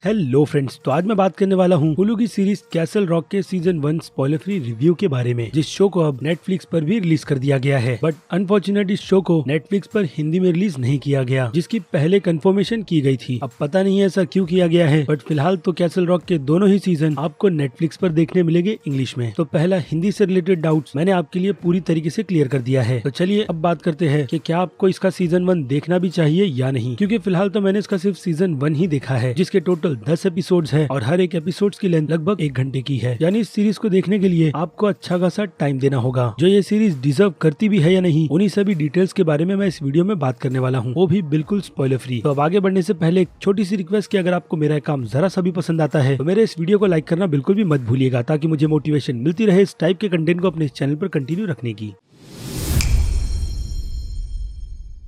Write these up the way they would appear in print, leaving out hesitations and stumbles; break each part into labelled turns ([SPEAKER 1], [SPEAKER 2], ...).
[SPEAKER 1] Hello friends, तो आज मैं बात करने वाला हूँ हुलू की सीरीज कैसल रॉक के सीजन 1 स्पॉइलर फ्री रिव्यू के बारे में, जिस शो को अब नेटफ्लिक्स पर भी रिलीज कर दिया गया है। बट अनफॉर्चुनेट इस शो को नेटफ्लिक्स पर हिंदी में रिलीज नहीं किया गया, जिसकी पहले कंफर्मेशन की गई थी। अब पता नहीं ऐसा क्यों किया गया है, बट फिलहाल तो कैसल रॉक के दोनों ही सीजन आपको नेटफ्लिक्स पर देखने मिलेंगे इंग्लिश में। तो पहला हिंदी से रिलेटेड डाउट्स मैंने आपके लिए पूरी तरीके से क्लियर कर दिया है। तो चलिए अब बात करते हैं कि क्या आपको इसका सीजन 1 देखना भी चाहिए या नहीं, क्योंकि फिलहाल तो मैंने इसका सिर्फ सीजन 1 ही देखा है, जिसके टोटल 10 एपिसोड्स है और हर एक एपिसोड्स की लेंथ लगभग 1 घंटे की है। यानी इस सीरीज को देखने के लिए आपको अच्छा खासा टाइम देना होगा। जो ये सीरीज डिजर्व करती भी है या नहीं, उन्हीं सभी डिटेल्स के बारे में मैं इस वीडियो में बात करने वाला हूँ, वो भी बिल्कुल स्पॉइलर फ्री। तो अब आगे बढ़ने से पहले एक छोटी सी रिक्वेस्ट कि अगर आपको मेरा काम जरा सा भी पसंद आता है तो मेरे इस वीडियो को लाइक करना बिल्कुल भी मत भूलिएगा, ताकि मुझे मोटिवेशन मिलती रहे इस टाइप के कंटेंट को अपने इस चैनल पर कंटिन्यू रखने की।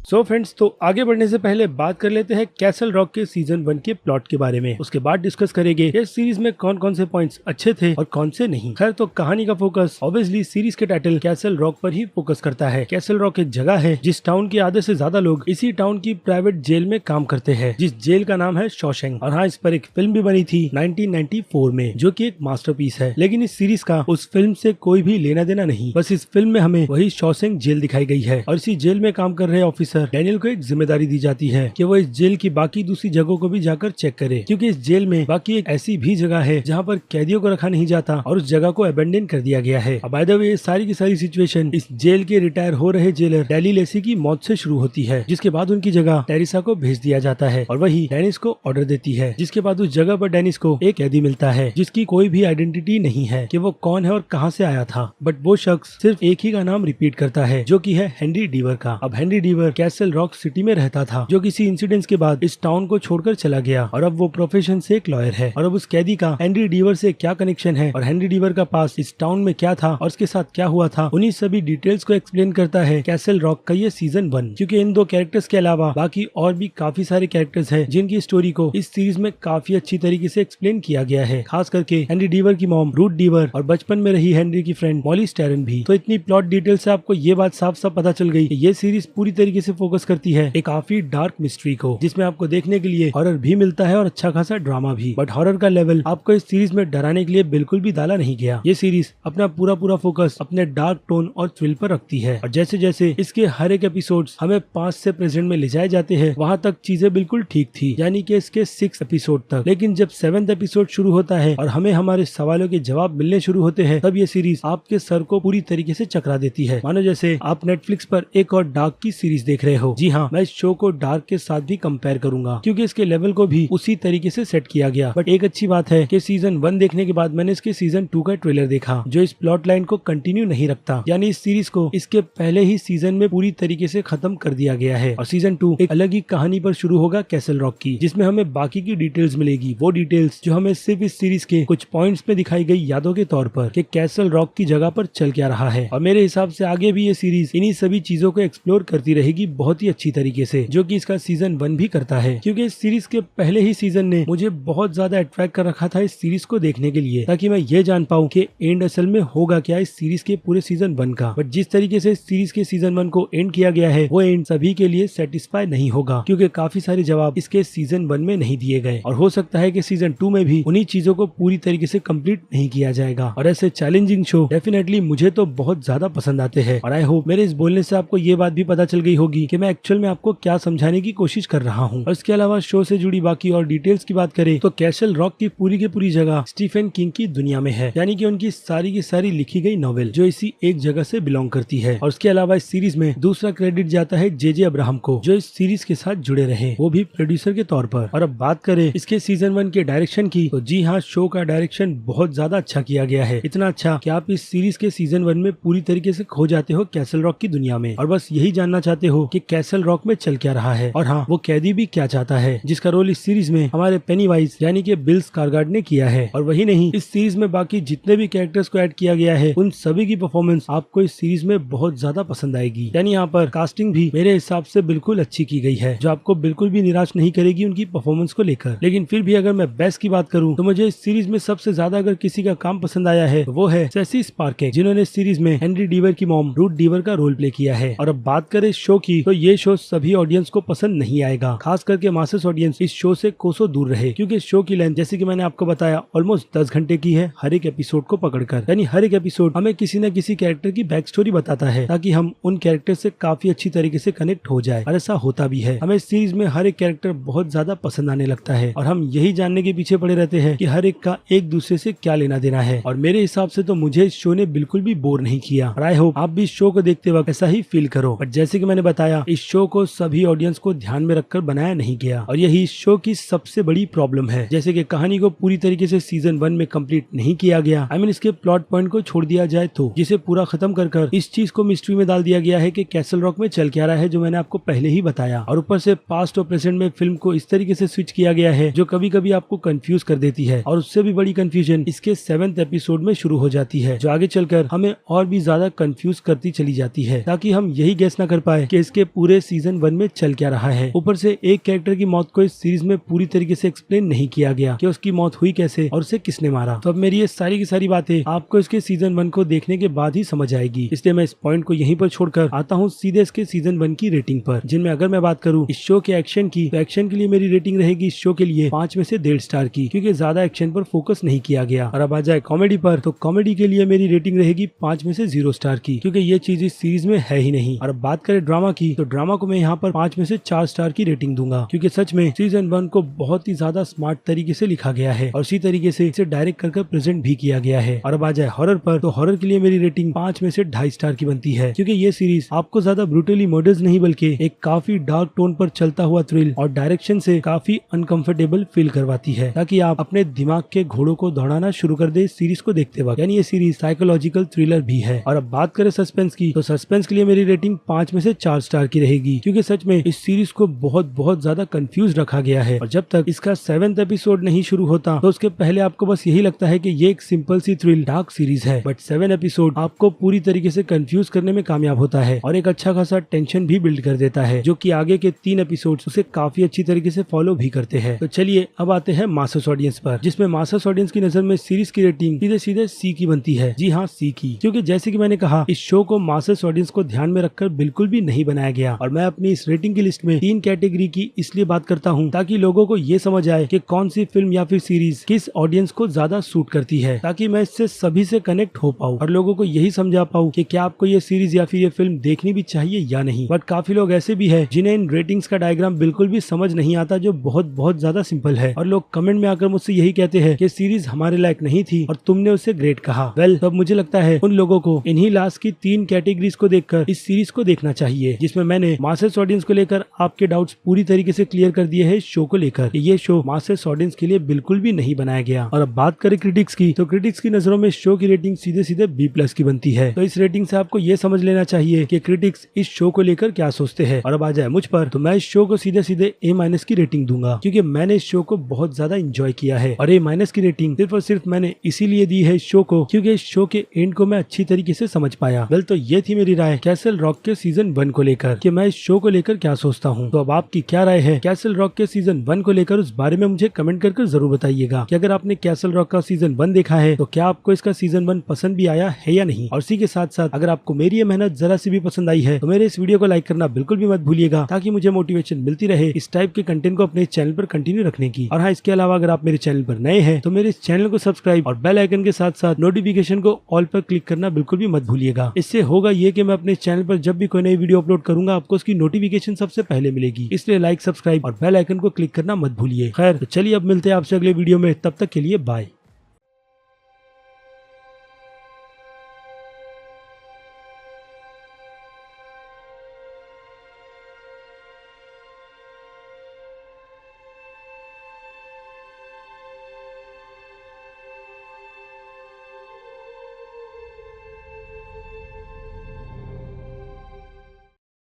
[SPEAKER 1] सो फ्रेंड्स, तो आगे बढ़ने से पहले बात कर लेते हैं कैसल रॉक के सीजन 1 के प्लॉट के बारे में। उसके बाद डिस्कस करेंगे इस सीरीज में कौन कौन से पॉइंट्स अच्छे थे और कौन से नहीं। खैर, तो कहानी का फोकस ऑब्वियसली सीरीज के टाइटल कैसल रॉक पर ही फोकस करता है। कैसल रॉक एक जगह है जिस टाउन के आधे से ज्यादा लोग इसी टाउन की प्राइवेट जेल में काम करते हैं, जिस जेल का नाम है शॉशैंक। और हाँ, इस पर एक फिल्म भी बनी थी 1994 में, जो की एक मास्टरपीस है। लेकिन इस सीरीज का उस फिल्म से कोई भी लेना देना नहीं। बस इस फिल्म में हमें वही शॉशैंक जेल दिखाई गई है और इसी जेल में काम कर रहे ऑफिसर डैनियल को एक जिम्मेदारी दी जाती है कि वो इस जेल की बाकी दूसरी जगहों को भी जाकर चेक करे, क्योंकि इस जेल में बाकी एक ऐसी भी जगह है जहाँ पर कैदियों को रखा नहीं जाता और उस जगह को अबेंडन कर दिया गया है। बाय द वे, सारी की सारी सिचुएशन इस जेल के रिटायर हो रहे जेलर डेली लेसी की मौत से शुरू होती है, जिसके बाद उनकी जगह टेरिसा को भेज दिया जाता है और वही डेनिस को ऑर्डर देती है। जिसके बाद उस जगह पर डेनिस को एक कैदी मिलता है जिसकी कोई भी आइडेंटिटी नहीं है कि वो कौन है और कहाँ से आया था। बट वो शख्स सिर्फ एक ही का नाम रिपीट करता है, जो की है हेनरी डीवर का। अब हेनरी डीवर कैसल रॉक सिटी में रहता था, जो किसी इंसिडेंट के बाद इस टाउन को छोड़कर चला गया और अब वो प्रोफेशन से एक लॉयर है। और अब उस कैदी का हेनरी डीवर से क्या कनेक्शन है और हेनरी डीवर का पास इस टाउन में क्या था और उसके साथ क्या हुआ था, उन्हीं सभी डिटेल्स को एक्सप्लेन करता है कैसल रॉक का ये सीजन 1। क्योंकि इन दो कैरेक्टर्स के अलावा बाकी और भी काफी सारे कैरेक्टर्स हैं जिनकी स्टोरी को इस सीरीज में काफी अच्छी तरीके से एक्सप्लेन किया गया है। खास करके हेनरी डीवर की मॉम रूथ डीवर और बचपन में रही हेनरी की फ्रेंड मॉली स्टेरन भी। तो इतनी प्लॉट डिटेल से आपको ये बात साफ साफ पता चल गई कि ये सीरीज पूरी तरीके से फोकस करती है एक काफी डार्क मिस्ट्री को, जिसमें आपको देखने के लिए हॉरर भी मिलता है और अच्छा खासा ड्रामा भी। बट हॉरर का लेवल आपको इस सीरीज में डराने के लिए बिल्कुल भी डाला नहीं गया। ये सीरीज अपना पूरा फोकस अपने डार्क टोन और थ्रिल पर रखती है और जैसे जैसे इसके हर एक एपिसोड्स हमें 5 से प्रेजेंट में ले जाए जाते हैं, वहाँ तक चीजें बिल्कुल ठीक थी, यानी कि इसके 6 एपिसोड तक। लेकिन जब 7th एपिसोड शुरू होता है और हमें हमारे सवालों के जवाब मिलने शुरू होते हैं, तब ये सीरीज आपके सर को पूरी तरीके से चकरा देती है। मानो जैसे आप नेटफ्लिक्स पर एक और डार्क की सीरीज देख रहे हो। जी हाँ, मैं इस शो को डार्क के साथ भी कंपेयर करूंगा, क्योंकि इसके लेवल को भी उसी तरीके से सेट किया गया। बट एक अच्छी बात है कि सीजन 1 देखने के बाद मैंने इसके सीजन 2 का ट्रेलर देखा, जो इस प्लॉट लाइन को कंटिन्यू नहीं रखता। यानी इस सीरीज को इसके पहले ही सीजन में पूरी तरीके से खत्म कर दिया गया है और सीजन 2 एक अलग ही कहानी पर शुरू होगा कैसल रॉक की, जिसमें हमें बाकी की डिटेल्स मिलेगी। वो डिटेल्स जो हमें सिर्फ इस सीरीज के कुछ पॉइंट्स में दिखाई गई यादों के तौर पर कि कैसल रॉक की जगह पर चल क्या रहा है। और मेरे हिसाब से आगे भी ये सीरीज इन्हीं सभी चीजों को एक्सप्लोर करती रहेगी बहुत ही अच्छी तरीके से, जो कि इसका सीजन 1 भी करता है। क्योंकि इस सीरीज के पहले ही सीजन ने मुझे बहुत ज्यादा अट्रैक्ट कर रखा था इस सीरीज को देखने के लिए, ताकि मैं ये जान पाऊं कि एंड असल में होगा क्या इस सीरीज के पूरे सीजन 1 का। बट जिस तरीके से इस सीरीज के सीजन 1 को एंड किया गया है, वो एंड सभी के लिए सेटिस्फाई नहीं होगा, क्योंकि काफी सारे जवाब इसके सीजन 1 में नहीं दिए गए और हो सकता है कि सीजन 2 में भी उन्हीं चीजों को पूरी तरीके से कंप्लीट नहीं किया जाएगा। और ऐसे चैलेंजिंग शो डेफिनेटली मुझे तो बहुत ज्यादा पसंद आते हैं और आई होप मेरे इस बोलने से आपको ये बात भी पता चल गई होगी कि मैं एक्चुअल में आपको क्या समझाने की कोशिश कर रहा हूँ। और इसके अलावा शो से जुड़ी बाकी और डिटेल्स की बात करें तो कैसल रॉक की पूरी जगह स्टीफन किंग की दुनिया में है, यानी कि उनकी सारी की सारी लिखी गई नॉवेल जो इसी एक जगह से बिलोंग करती है। और उसके अलावा इस सीरीज में दूसरा क्रेडिट जाता है जे अब्राहम को, जो इस सीरीज के साथ जुड़े रहे, वो भी प्रोड्यूसर के तौर पर। और अब बात करें इसके सीजन 1 के डायरेक्शन की, तो जी हाँ, शो का डायरेक्शन बहुत ज्यादा अच्छा किया गया है। इतना अच्छा कि आप इस सीरीज के सीजन 1 में पूरी तरीके से खो जाते हो कैसल रॉक की दुनिया में और बस यही जानना चाहते हो कि कैसल रॉक में चल क्या रहा है और हाँ, वो कैदी भी क्या चाहता है, जिसका रोल इस सीरीज में हमारे पेनीवाइज यानी कि बिल स्कारगार्ड ने किया है। और वही नहीं, इस सीरीज में बाकी जितने भी कैरेक्टर्स को ऐड किया गया है, उन सभी की परफॉर्मेंस आपको इस सीरीज में बहुत ज्यादा पसंद आएगी। यानी यहाँ पर कास्टिंग भी मेरे हिसाब से बिल्कुल अच्छी की गई है, जो आपको बिल्कुल भी निराश नहीं करेगी उनकी परफॉर्मेंस को लेकर। लेकिन फिर भी अगर मैं बेस्ट की बात करूँ तो मुझे इस सीरीज में सबसे ज्यादा अगर किसी का काम पसंद आया है वो है सेसी स्पार्केट, जिन्होंने इस सीरीज में हेनरी डीवर की मॉम रूथ डीवर का रोल प्ले किया है। और अब बात करें शो की, की तो ये शो सभी ऑडियंस को पसंद नहीं आएगा, खास करके मासेस ऑडियंस इस शो से कोसों दूर रहे, क्योंकि शो की लेंथ जैसे कि मैंने आपको बताया ऑलमोस्ट 10 घंटे की है हर एक एपिसोड को पकड़कर। यानी हर एक एपिसोड हमें किसी न किसी कैरेक्टर की बैक स्टोरी बताता है ताकि हम उन कैरेक्टर से काफी अच्छी तरीके से कनेक्ट हो जाए, और ऐसा होता भी है। हमें इस सीरीज में हर एक कैरेक्टर बहुत ज्यादा पसंद आने लगता है और हम यही जानने के पीछे पड़े रहते हैं कि हर एक का एक दूसरे से क्या लेना देना है। और मेरे हिसाब से तो मुझे इस शो ने बिल्कुल भी बोर नहीं किया, और आई होप आप भी इस शो को देखते वक्त ऐसा ही फील करो। बट जैसे कि मैंने बताया, इस शो को सभी ऑडियंस को ध्यान में रखकर बनाया नहीं गया, और यही इस शो की सबसे बड़ी प्रॉब्लम है। जैसे कि कहानी को पूरी तरीके से सीजन 1 में कंप्लीट नहीं किया गया, आई मीन इसके प्लॉट पॉइंट को छोड़ दिया जाए तो, जिसे पूरा खत्म कर इस चीज को मिस्ट्री में डाल दिया गया है कि कैसल रॉक में चल क्या रहा है, जो मैंने आपको पहले ही बताया। और ऊपर से पास्ट और प्रेजेंट में फिल्म को इस तरीके से स्विच किया गया है जो कभी कभी आपको कंफ्यूज कर देती है, और उससे भी बड़ी कंफ्यूजन इसके 7th एपिसोड में शुरू हो जाती है, जो आगे चलकर हमें और भी ज्यादा कंफ्यूज करती चली जाती है, ताकि हम यही गेस ना कर पाए कि इसके पूरे सीजन 1 में चल क्या रहा है। ऊपर से एक कैरेक्टर की मौत को इस सीरीज में पूरी तरीके से एक्सप्लेन नहीं किया गया कि उसकी मौत हुई कैसे और उसे किसने मारा। तो अब मेरी ये सारी की सारी बातें आपको इसके सीजन 1 को देखने के बाद ही समझ आएगी, इसलिए मैं इस पॉइंट को यहीं पर छोड़कर आता हूँ सीधे इसके सीजन 1 की रेटिंग पर, जिनमें अगर मैं बात करूँ इस शो के एक्शन की, तो एक्शन के लिए मेरी रेटिंग रहेगी इस शो के लिए 5 में से 1.5 स्टार की, क्योंकि ज्यादा एक्शन पर फोकस नहीं किया गया। और अब आ जाए कॉमेडी पर, तो कॉमेडी के लिए मेरी रेटिंग रहेगी 5 में से 0 स्टार की, क्योंकि ये चीज इस सीरीज में है ही नहीं। और अब बात करें ड्रामा की, तो ड्रामा को मैं यहाँ पर 5 में से 4 स्टार की रेटिंग दूंगा, क्योंकि सच में सीजन 1 को बहुत ही ज्यादा स्मार्ट तरीके से लिखा गया है और इसी तरीके से इसे डायरेक्ट कर प्रेजेंट भी किया गया है। और अब आ जाए हॉरर पर, तो हॉरर के लिए मेरी रेटिंग 5 में से 2.5 स्टार की बनती है, क्योंकि ये सीरीज आपको ज्यादा ब्रूटली मर्डर्स नहीं बल्कि एक काफी डार्क टोन पर चलता हुआ थ्रिल और डायरेक्शन से काफी अनकंफर्टेबल फील करवाती है, ताकि आप अपने दिमाग के घोड़ों को दौड़ाना शुरू कर दे इस सीरीज को देखते वक्त। यानी ये सीरीज साइकोलॉजिकल थ्रिलर भी है। और अब बात करें सस्पेंस की, तो सस्पेंस के लिए मेरी रेटिंग 5 में से 4 स्टार की रहेगी, क्योंकि सच में इस सीरीज को बहुत ज्यादा कंफ्यूज रखा गया है, और जब तक इसका 7th एपिसोड नहीं शुरू होता तो उसके पहले आपको बस यही लगता है कि ये एक सिंपल सी थ्रिल डार्क सीरीज है। बट 7 एपिसोड आपको पूरी तरीके से कंफ्यूज करने में कामयाब होता है और एक अच्छा खासा टेंशन भी बिल्ड कर देता है, जो कि आगे के 3 एपिसोड उसे काफी अच्छी तरीके से फॉलो भी करते हैं। तो चलिए अब आते हैं मासेस ऑडियंस पर, जिसमें मासेस ऑडियंस की नजर में सीरीज की रेटिंग सीधे सीधे सी की बनती है। जी हाँ, सी की, क्योंकि जैसे कि मैंने कहा इस शो को मासेस ऑडियंस को ध्यान में रखकर बिल्कुल भी नहीं बनाया गया, और मैं अपनी इस रेटिंग की लिस्ट में 3 कैटेगरी की इसलिए बात करता हूँ ताकि लोगों को ये समझ आए कि कौन सी फिल्म या फिर सीरीज किस ऑडियंस को ज्यादा सूट करती है, ताकि मैं इससे सभी से कनेक्ट हो पाऊँ और लोगों को यही समझा पाऊँ कि क्या आपको ये सीरीज या फिर ये फिल्म देखनी भी चाहिए या नहीं। बट काफी लोग ऐसे भी है जिन्हें इन रेटिंग्स का डायग्राम बिल्कुल भी समझ नहीं आता, जो बहुत ज्यादा सिंपल है, और लोग कमेंट में आकर मुझसे यही कहते हैं कि सीरीज हमारे लायक नहीं थी और तुमने उसे ग्रेट कहा। वेल, तब मुझे लगता है उन लोगों को इन्हीं लास्ट की 3 कैटेगरीज को देखकर इस सीरीज को देखना चाहिए, जिसमें मैंने मासेस ऑडियंस को लेकर आपके डाउट्स पूरी तरीके से क्लियर कर दिए है शो को लेकर। ये शो मासेस ऑडियंस के लिए बिल्कुल भी नहीं बनाया गया। और अब बात करें क्रिटिक्स की, तो क्रिटिक्स की नजरों में शो की रेटिंग सीधे सीधे B+ की बनती है। तो इस रेटिंग से आपको ये समझ लेना चाहिए कि क्रिटिक्स इस शो को लेकर क्या सोचते हैं। और अब आ जाए मुझ पर, तो मैं इस शो को सीधे सीधे A- की रेटिंग दूंगा, क्योंकि मैंने इस शो को बहुत ज्यादा एंजॉय किया है, और A- की रेटिंग सिर्फ और सिर्फ मैंने इसीलिए दी है इस शो को क्योंकि इस शो के एंड को मैं अच्छी तरीके से समझ पाया। वेल, तो ये थी मेरी राय कैसल रॉक के सीजन 1 को लेकर कि मैं इस शो को लेकर क्या सोचता हूँ। तो अब आपकी क्या राय है कैसल रॉक के सीजन 1 को लेकर, उस बारे में मुझे कमेंट करके जरूर बताइएगा कि अगर आपने कैसल रॉक का सीजन 1 देखा है तो क्या आपको इसका सीजन 1 पसंद भी आया है या नहीं। और इसी के साथ साथ अगर आपको मेरी ये मेहनत जरा सी भी पसंद आई है तो मेरे इस वीडियो को लाइक करना बिल्कुल भी मत भूलिएगा, ताकि मुझे मोटिवेशन मिलती रहे इस टाइप के कंटेंट को अपने चैनल पर कंटिन्यू रखने की। और हाँ, इसके अलावा अगर आप मेरे चैनल पर नए हैं तो मेरे इस चैनल को सब्सक्राइब और बेल आइकन के साथ साथ नोटिफिकेशन को ऑल पर क्लिक करना बिल्कुल भी मत भूलिएगा। इससे होगा ये कि मैं अपने चैनल पर जब भी कोई नई वीडियो अपलोड करूंगा आपको उसकी नोटिफिकेशन सबसे पहले मिलेगी, इसलिए लाइक, सब्सक्राइब और बेल आइकन को क्लिक करना मत भूलिए। खैर, तो चलिए अब मिलते हैं आपसे अगले वीडियो में, तब तक के लिए बाय।